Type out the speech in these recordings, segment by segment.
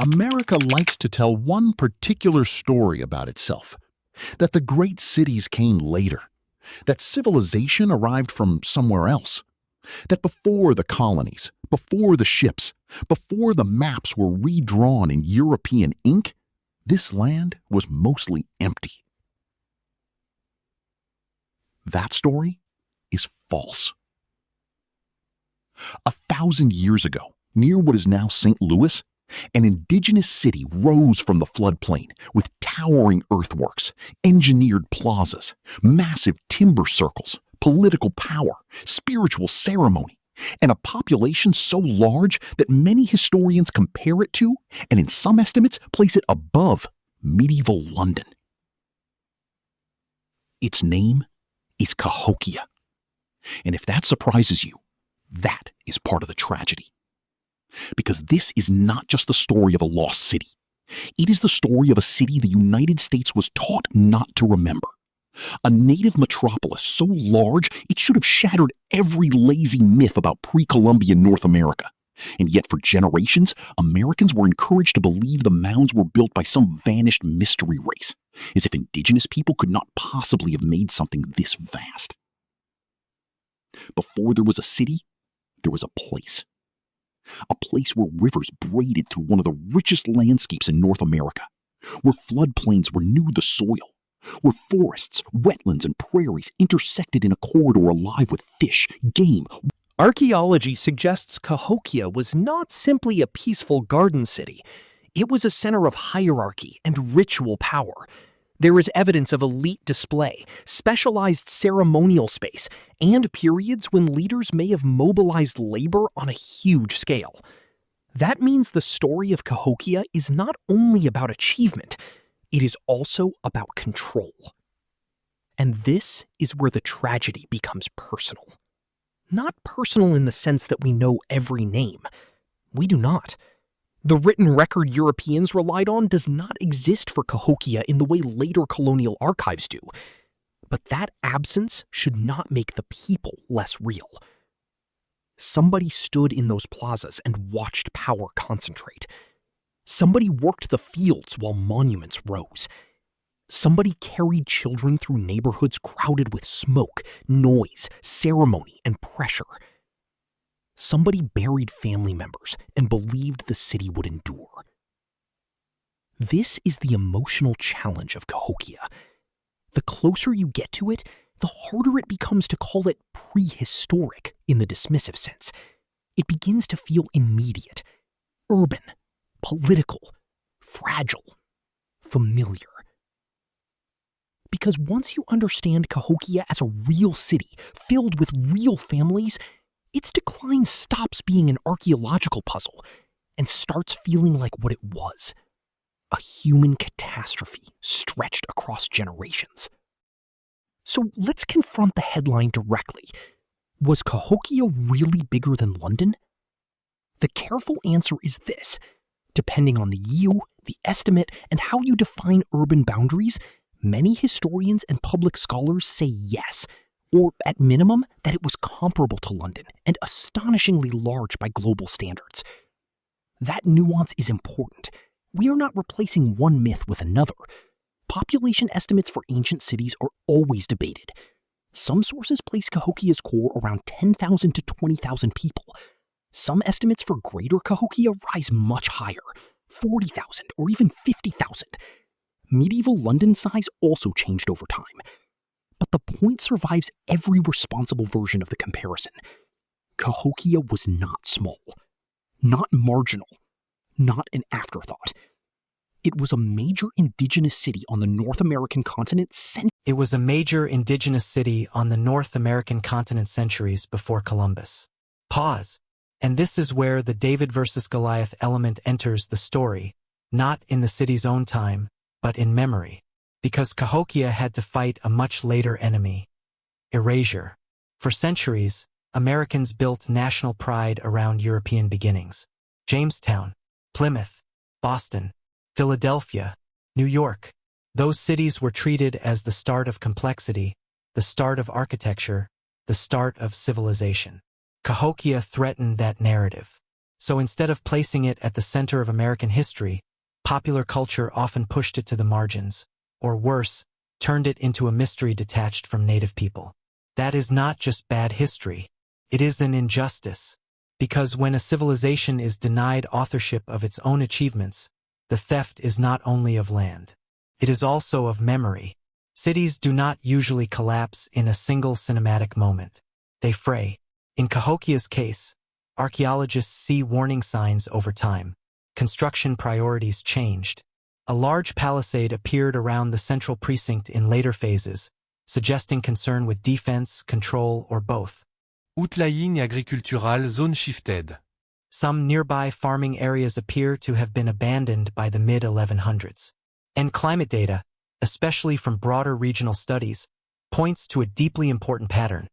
America likes to tell one particular story about itself, that the great cities came later, that civilization arrived from somewhere else, that before the colonies, before the ships, before the maps were redrawn in European ink, this land was mostly empty. That story is false. 1,000 years ago, near what is now St. Louis, an indigenous city rose from the floodplain with towering earthworks, engineered plazas, massive timber circles, political power, spiritual ceremony, and a population so large that many historians compare it to, and in some estimates place it above, medieval London. Its name is Cahokia. And if that surprises you, that is part of the tragedy. Because this is not just the story of a lost city. It is the story of a city the United States was taught not to remember. A native metropolis so large it should have shattered every lazy myth about pre-Columbian North America. And yet for generations, Americans were encouraged to believe the mounds were built by some vanished mystery race, as if indigenous people could not possibly have made something this vast. Before there was a city, there was a place. A place where rivers braided through one of the richest landscapes in North America, where floodplains renewed the soil, where forests, wetlands, and prairies intersected in a corridor alive with fish, game. Archaeology suggests Cahokia was not simply a peaceful garden city. It was a center of hierarchy and ritual power. There is evidence of elite display, specialized ceremonial space, and periods when leaders may have mobilized labor on a huge scale. That means the story of Cahokia is not only about achievement, it is also about control. And this is where the tragedy becomes personal. Not personal in the sense that we know every name. We do not. The written record Europeans relied on does not exist for Cahokia in the way later colonial archives do. But that absence should not make the people less real. Somebody stood in those plazas and watched power concentrate. Somebody worked the fields while monuments rose. Somebody carried children through neighborhoods crowded with smoke, noise, ceremony, and pressure. Somebody buried family members and believed the city would endure. This is the emotional challenge of Cahokia. The closer you get to it, the harder it becomes to call it prehistoric in the dismissive sense. It begins to feel immediate, urban, political, fragile, familiar. Because once you understand Cahokia as a real city filled with real families, its decline stops being an archaeological puzzle and starts feeling like what it was, a human catastrophe stretched across generations. So let's confront the headline directly. Was Cahokia really bigger than London? The careful answer is this. Depending on the year, the estimate, and how you define urban boundaries, many historians and public scholars say yes, or at minimum, that it was comparable to London and astonishingly large by global standards. That nuance is important. We are not replacing one myth with another. Population estimates for ancient cities are always debated. Some sources place Cahokia's core around 10,000 to 20,000 people. Some estimates for Greater Cahokia rise much higher, 40,000 or even 50,000. Medieval London size also changed over time. But the point survives every responsible version of the comparison. Cahokia was not small, not marginal, not an afterthought. It was a major indigenous city on the North American continent centuries before Columbus. Pause. And this is where the David versus Goliath element enters the story, not in the city's own time, but in memory. Because Cahokia had to fight a much later enemy, erasure. For centuries, Americans built national pride around European beginnings. Jamestown, Plymouth, Boston, Philadelphia, New York. Those cities were treated as the start of complexity, the start of architecture, the start of civilization. Cahokia threatened that narrative. So instead of placing it at the center of American history, popular culture often pushed it to the margins, or worse, turned it into a mystery detached from native people. That is not just bad history. It is an injustice. Because when a civilization is denied authorship of its own achievements, the theft is not only of land. It is also of memory. Cities do not usually collapse in a single cinematic moment. They fray. In Cahokia's case, archaeologists see warning signs over time. Construction priorities changed. A large palisade appeared around the central precinct in later phases, suggesting concern with defense, control, or both. Outlying agricultural zone shifted. Some nearby farming areas appear to have been abandoned by the mid-1100s. And climate data, especially from broader regional studies, points to a deeply important pattern.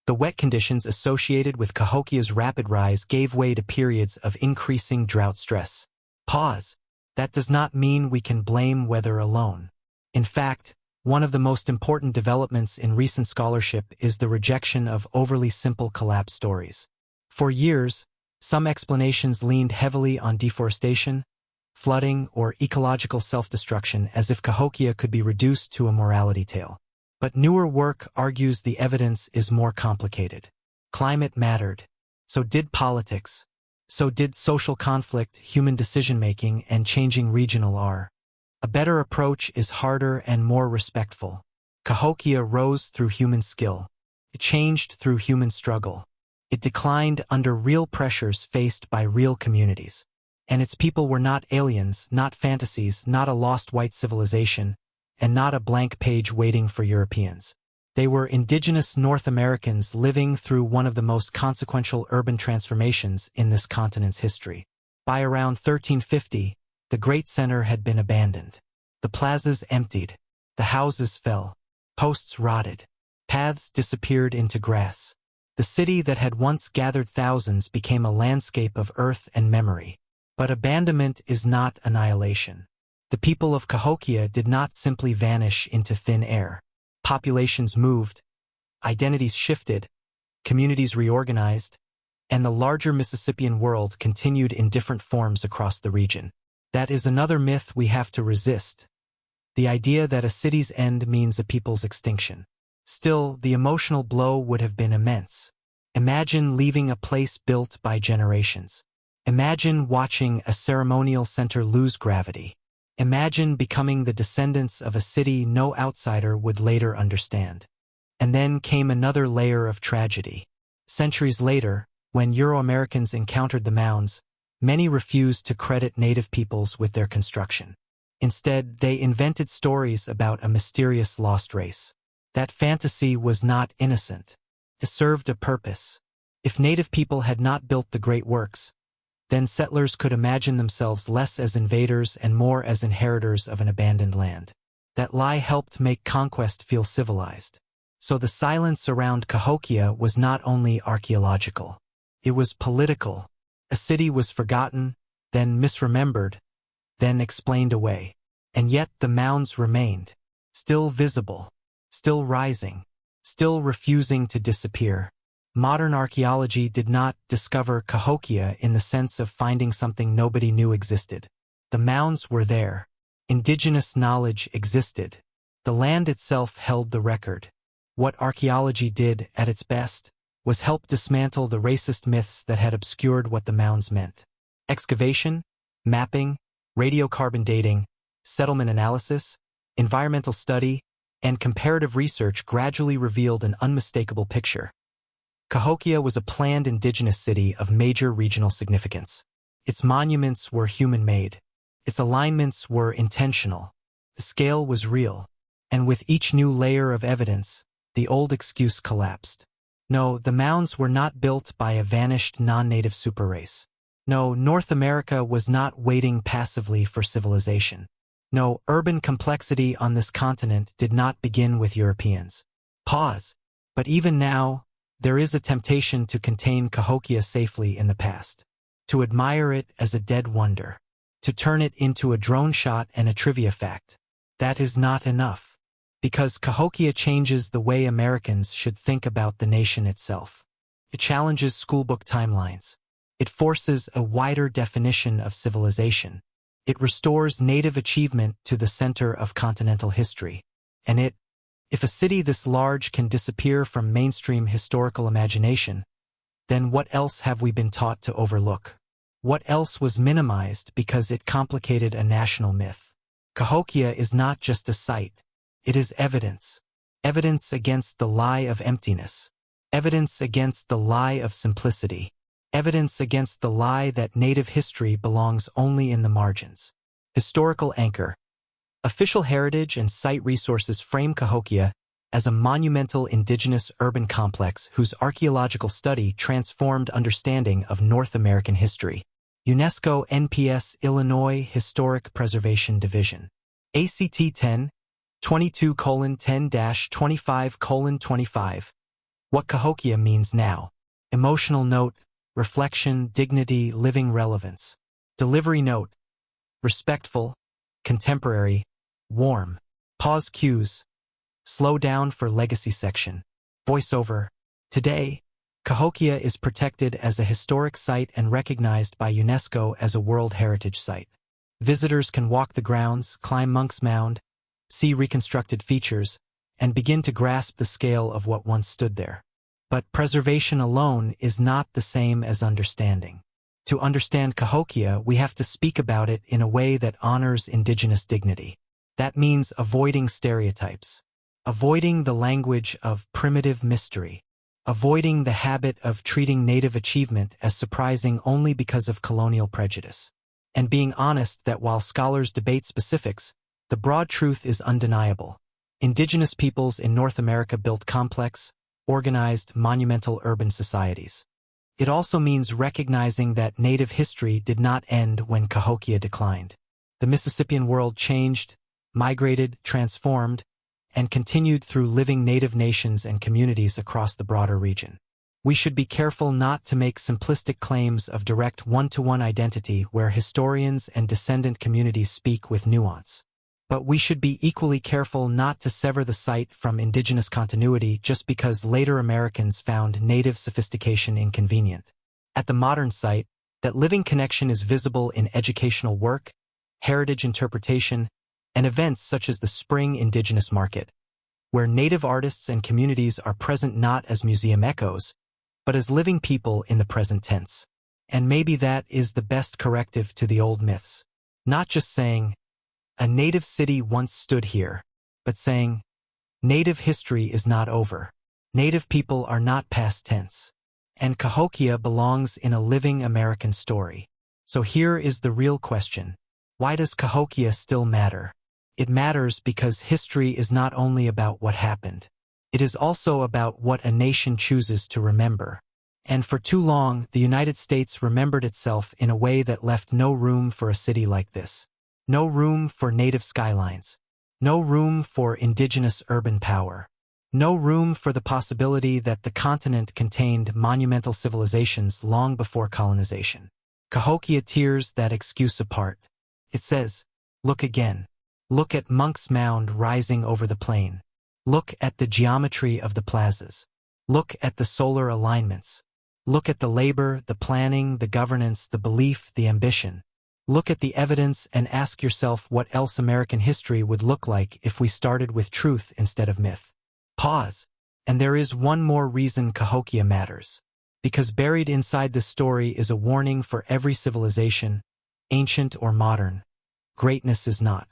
The wet conditions associated with Cahokia's rapid rise gave way to periods of increasing drought stress. Pause. That does not mean we can blame weather alone. In fact, one of the most important developments in recent scholarship is the rejection of overly simple collapse stories. For years, some explanations leaned heavily on deforestation, flooding, or ecological self-destruction as if Cahokia could be reduced to a morality tale. But newer work argues the evidence is more complicated. Climate mattered. So did politics. So did social conflict, human decision-making, and changing regional R. A better approach is harder and more respectful. Cahokia rose through human skill. It changed through human struggle. It declined under real pressures faced by real communities. And its people were not aliens, not fantasies, not a lost white civilization, and not a blank page waiting for Europeans. They were indigenous North Americans living through one of the most consequential urban transformations in this continent's history. By around 1350, the great center had been abandoned. The plazas emptied. The houses fell. Posts rotted. Paths disappeared into grass. The city that had once gathered thousands became a landscape of earth and memory. But abandonment is not annihilation. The people of Cahokia did not simply vanish into thin air. Populations moved, identities shifted, communities reorganized, and the larger Mississippian world continued in different forms across the region. That is another myth we have to resist. The idea that a city's end means a people's extinction. Still, the emotional blow would have been immense. Imagine leaving a place built by generations. Imagine watching a ceremonial center lose gravity. Imagine becoming the descendants of a city no outsider would later understand. And then came another layer of tragedy. Centuries later, when Euro-Americans encountered the mounds, many refused to credit native peoples with their construction. Instead, they invented stories about a mysterious lost race. That fantasy was not innocent. It served a purpose. If native people had not built the great works, then settlers could imagine themselves less as invaders and more as inheritors of an abandoned land. That lie helped make conquest feel civilized. So the silence around Cahokia was not only archaeological. It was political. A city was forgotten, then misremembered, then explained away. And yet the mounds remained, still visible, still rising, still refusing to disappear. Modern archaeology did not discover Cahokia in the sense of finding something nobody knew existed. The mounds were there. Indigenous knowledge existed. The land itself held the record. What archaeology did, at its best, was help dismantle the racist myths that had obscured what the mounds meant. Excavation, mapping, radiocarbon dating, settlement analysis, environmental study, and comparative research gradually revealed an unmistakable picture. Cahokia was a planned indigenous city of major regional significance. Its monuments were human-made. Its alignments were intentional. The scale was real. And with each new layer of evidence, the old excuse collapsed. No, the mounds were not built by a vanished non-native superrace. No, North America was not waiting passively for civilization. No, urban complexity on this continent did not begin with Europeans. Pause. But even now, there is a temptation to contain Cahokia safely in the past, to admire it as a dead wonder, to turn it into a drone shot and a trivia fact. That is not enough, because Cahokia changes the way Americans should think about the nation itself. It challenges schoolbook timelines. It forces a wider definition of civilization. It restores native achievement to the center of continental history. And if a city this large can disappear from mainstream historical imagination, then what else have we been taught to overlook? What else was minimized because it complicated a national myth? Cahokia is not just a site. It is evidence. Evidence against the lie of emptiness. Evidence against the lie of simplicity. Evidence against the lie that native history belongs only in the margins. Historical anchor. Official heritage and site resources frame Cahokia as a monumental indigenous urban complex whose archaeological study transformed understanding of North American history. UNESCO NPS Illinois Historic Preservation Division. ACT 10, 22:10-25:25. What Cahokia means now. Emotional note, reflection, dignity, living relevance. Delivery note, respectful, contemporary, warm. Pause cues. Slow down for legacy section. Voiceover. Today, Cahokia is protected as a historic site and recognized by UNESCO as a World Heritage Site. Visitors can walk the grounds, climb Monks Mound, see reconstructed features, and begin to grasp the scale of what once stood there. But preservation alone is not the same as understanding. To understand Cahokia, we have to speak about it in a way that honors indigenous dignity. That means avoiding stereotypes, avoiding the language of primitive mystery, avoiding the habit of treating native achievement as surprising only because of colonial prejudice, and being honest that while scholars debate specifics, the broad truth is undeniable. Indigenous peoples in North America built complex, organized, monumental urban societies. It also means recognizing that native history did not end when Cahokia declined. The Mississippian world changed, migrated, transformed, and continued through living native nations and communities across the broader region. We should be careful not to make simplistic claims of direct one-to-one identity where historians and descendant communities speak with nuance. But we should be equally careful not to sever the site from indigenous continuity just because later Americans found native sophistication inconvenient. At the modern site, that living connection is visible in educational work, heritage interpretation, and events such as the Spring Indigenous Market, where native artists and communities are present not as museum echoes, but as living people in the present tense. And maybe that is the best corrective to the old myths. Not just saying, a native city once stood here, but saying, native history is not over. Native people are not past tense. And Cahokia belongs in a living American story. So here is the real question. Why does Cahokia still matter? It matters because history is not only about what happened. It is also about what a nation chooses to remember. And for too long, the United States remembered itself in a way that left no room for a city like this. No room for native skylines. No room for indigenous urban power. No room for the possibility that the continent contained monumental civilizations long before colonization. Cahokia tears that excuse apart. It says, look again. Look at Monks Mound rising over the plain. Look at the geometry of the plazas. Look at the solar alignments. Look at the labor, the planning, the governance, the belief, the ambition. Look at the evidence and ask yourself what else American history would look like if we started with truth instead of myth. Pause. And there is one more reason Cahokia matters. Because buried inside this story is a warning for every civilization, ancient or modern. Greatness is not